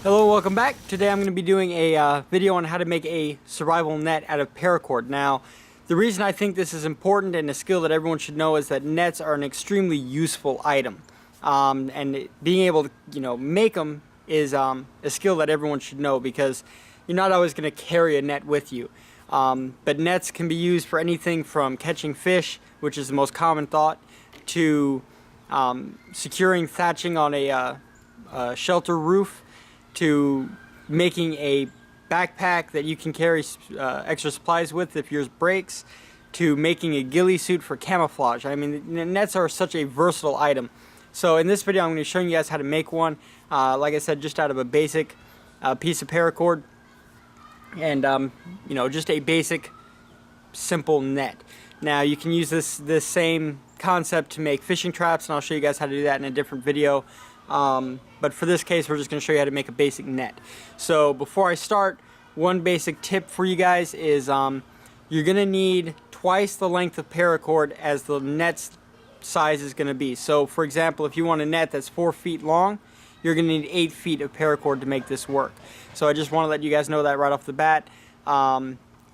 Hello, welcome back. Today I'm going to be doing a video on how to make a survival net out of paracord. Now, the reason I think this is important and a skill that everyone should know is that nets are an extremely useful item. And being able to, make them is a skill that everyone should know because you're not always going to carry a net with you. But nets can be used for anything from catching fish, which is the most common thought, to securing thatching on a shelter roof, to making a backpack that you can carry extra supplies with if yours breaks, to making a ghillie suit for camouflage. I mean, nets are such a versatile item. So in this video I'm going to be showing you guys how to make one, like I said, just out of a basic piece of paracord and just a basic simple net. Now you can use this same concept to make fishing traps, and I'll show you guys how to do that in a different video. But for this case, we're just going to show you how to make a basic net. So before I start, one basic tip for you guys is you're going to need twice the length of paracord as the net's size is going to be. So for example, if you want a net that's 4 feet long, you're going to need 8 feet of paracord to make this work. So I just want to let you guys know that right off the bat.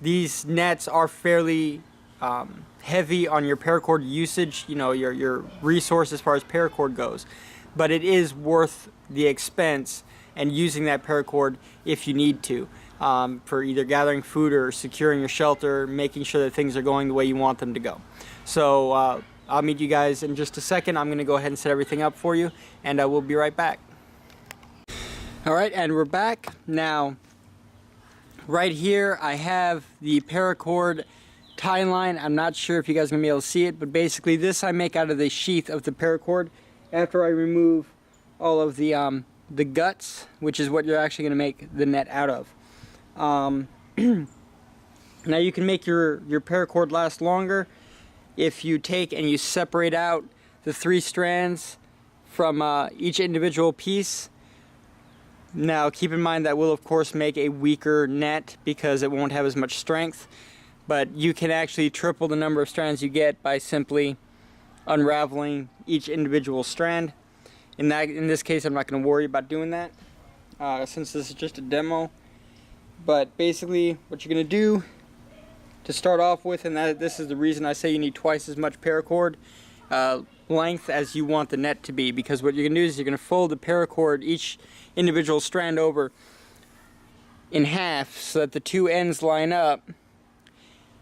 These nets are fairly heavy on your paracord usage, your resource as far as paracord goes. But it is worth the expense and using that paracord if you need to, for either gathering food or securing your shelter, making sure that things are going the way you want them to go. So I'll meet you guys in just a second. I'm going to go ahead and set everything up for you, and we'll be right back. Alright, and we're back. Now, right here I have the paracord tie line. I'm not sure if you guys are going to be able to see it, but basically this I make out of the sheath of the paracord after I remove all of the guts, which is what you're actually going to make the net out of. Now you can make your paracord last longer if you take and you separate out the 3 strands from each individual piece. Now keep in mind that will of course make a weaker net because it won't have as much strength, but you can actually triple the number of strands you get by simply unraveling each individual strand. In this case, I'm not going to worry about doing that since this is just a demo. But basically, what you're going to do to start off with, and this is the reason I say you need twice as much paracord length as you want the net to be, because what you're going to do is you're going to fold the paracord, each individual strand over, in half so that the 2 ends line up.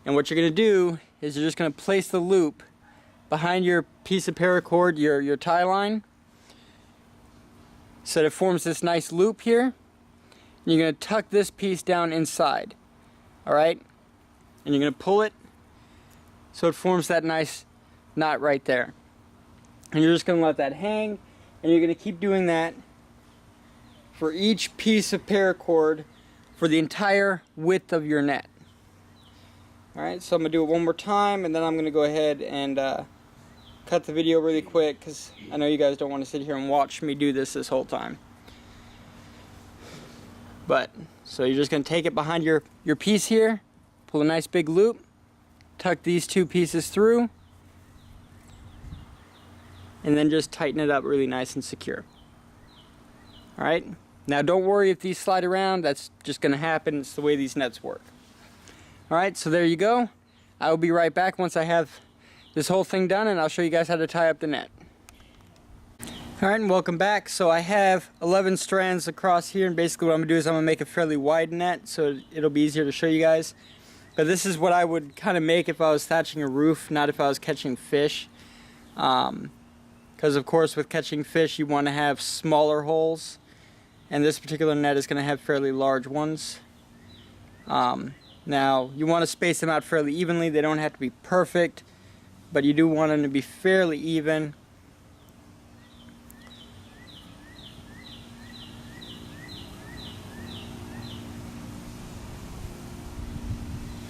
And what you're going to do is you're just going to place the loop behind your piece of paracord, your tie line, so that it forms this nice loop here. And you're going to tuck this piece down inside, alright? And you're going to pull it so it forms that nice knot right there. And you're just going to let that hang, and you're going to keep doing that for each piece of paracord for the entire width of your net. Alright, so I'm going to do it one more time, and then I'm going to go ahead and cut the video really quick because I know you guys don't want to sit here and watch me do this whole time. But, so you're just going to take it behind your piece here, pull a nice big loop, tuck these 2 pieces through, and then just tighten it up really nice and secure. Alright, now don't worry if these slide around, that's just going to happen, it's the way these nets work. Alright, so there you go. I will be right back once I have this whole thing done, and I'll show you guys how to tie up the net. Alright, and welcome back. So I have 11 strands across here, and basically what I'm going to do is I'm going to make a fairly wide net so it'll be easier to show you guys. But this is what I would kind of make if I was thatching a roof, not if I was catching fish. Because of course with catching fish you want to have smaller holes, and this particular net is going to have fairly large ones. Now you want to space them out fairly evenly. They don't have to be perfect, but you do want them to be fairly even.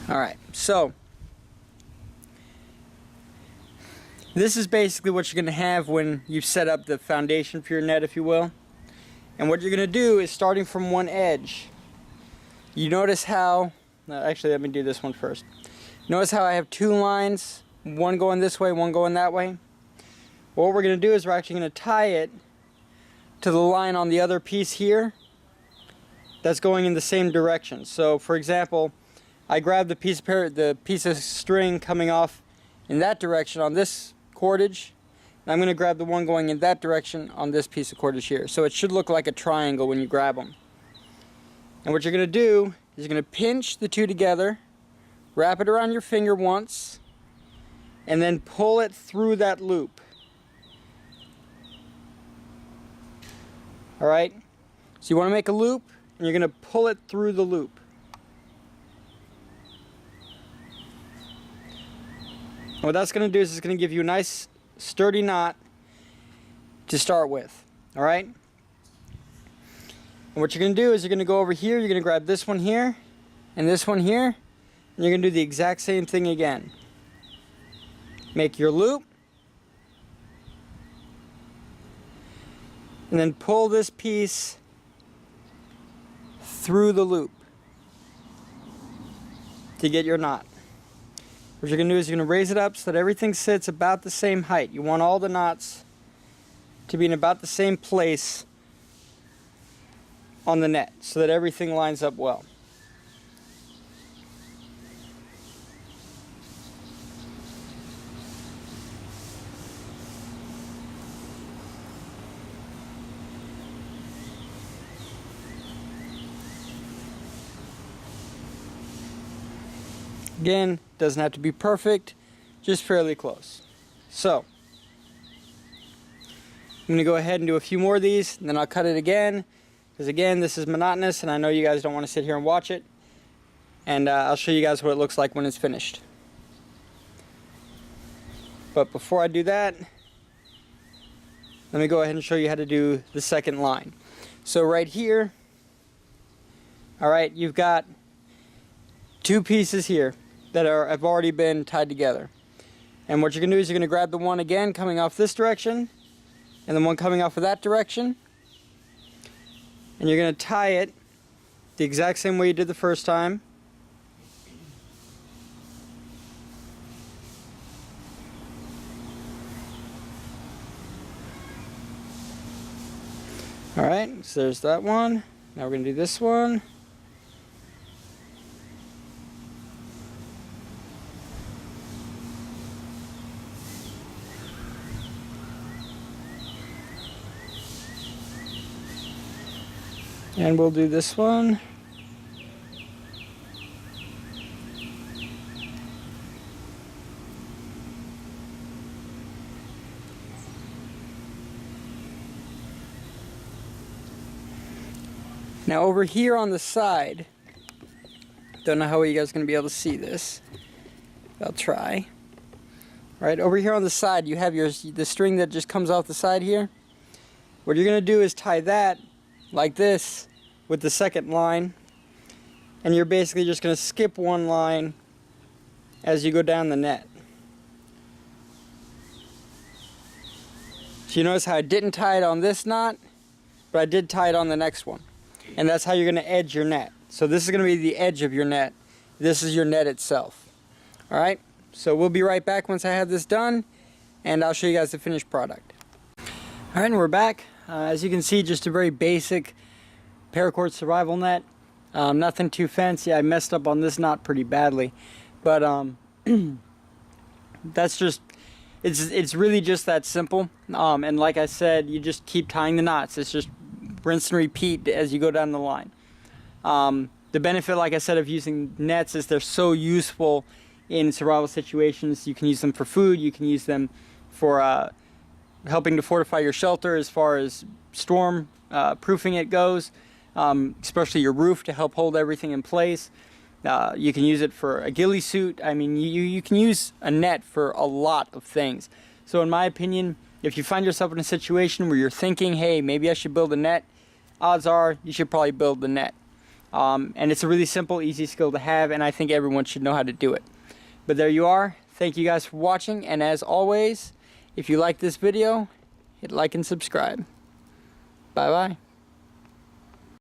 Alright, so this is basically what you're going to have when you set up the foundation for your net, if you will. And what you're going to do is, starting from one edge, you notice how, actually let me do this one first. Notice how I have 2 lines, one going this way, one going that way. What we're going to do is we're actually going to tie it to the line on the other piece here, that's going in the same direction. So for example, I grab the piece of string coming off in that direction on this cordage, and I'm going to grab the one going in that direction on this piece of cordage here. So it should look like a triangle when you grab them. And what you're going to do is you're going to pinch the two together, wrap it around your finger once, and then pull it through that loop. Alright? So you want to make a loop, and you're going to pull it through the loop. And what that's going to do is it's going to give you a nice sturdy knot to start with. Alright? And what you're going to do is you're going to go over here, you're going to grab this one here, and this one here, and you're going to do the exact same thing again. Make your loop, and then pull this piece through the loop to get your knot. What you're going to do is you're going to raise it up so that everything sits about the same height. You want all the knots to be in about the same place on the net so that everything lines up well. Again, doesn't have to be perfect, just fairly close. So, I'm going to go ahead and do a few more of these, and then I'll cut it again, because again, this is monotonous, and I know you guys don't want to sit here and watch it. And I'll show you guys what it looks like when it's finished. But before I do that, let me go ahead and show you how to do the second line. So right here, alright, you've got two pieces here that have already been tied together. And what you're going to do is you're going to grab the one again coming off this direction, and the one coming off of that direction, and you're going to tie it the exact same way you did the first time. Alright, so there's that one. Now we're going to do this one. And we'll do this one. Now over here on the side, don't know how you guys are going to be able to see this. I'll try. Alright, over here on the side you have the string that just comes off the side here. What you're going to do is tie that like this with the second line, and you're basically just going to skip one line as you go down the net. So you notice how I didn't tie it on this knot, but I did tie it on the next one. And that's how you're going to edge your net. So this is going to be the edge of your net. This is your net itself. Alright, so we'll be right back once I have this done, and I'll show you guys the finished product. Alright, and we're back. As you can see, just a very basic paracord survival net. Nothing too fancy. I messed up on this knot pretty badly, but that's just, it's really just that simple. And like I said, you just keep tying the knots. It's just rinse and repeat as you go down the line. The benefit, like I said, of using nets is they're so useful in survival situations. You can use them for food. You can use them for helping to fortify your shelter as far as storm proofing it goes, especially your roof to help hold everything in place. You can use it for a ghillie suit. I mean, you can use a net for a lot of things. So in my opinion, if you find yourself in a situation where you're thinking, hey, maybe I should build a net, odds are you should probably build the net. And it's a really simple, easy skill to have, and I think everyone should know how to do it. But there you are. Thank you guys for watching, and as always, if you like this video, hit like and subscribe. Bye-bye.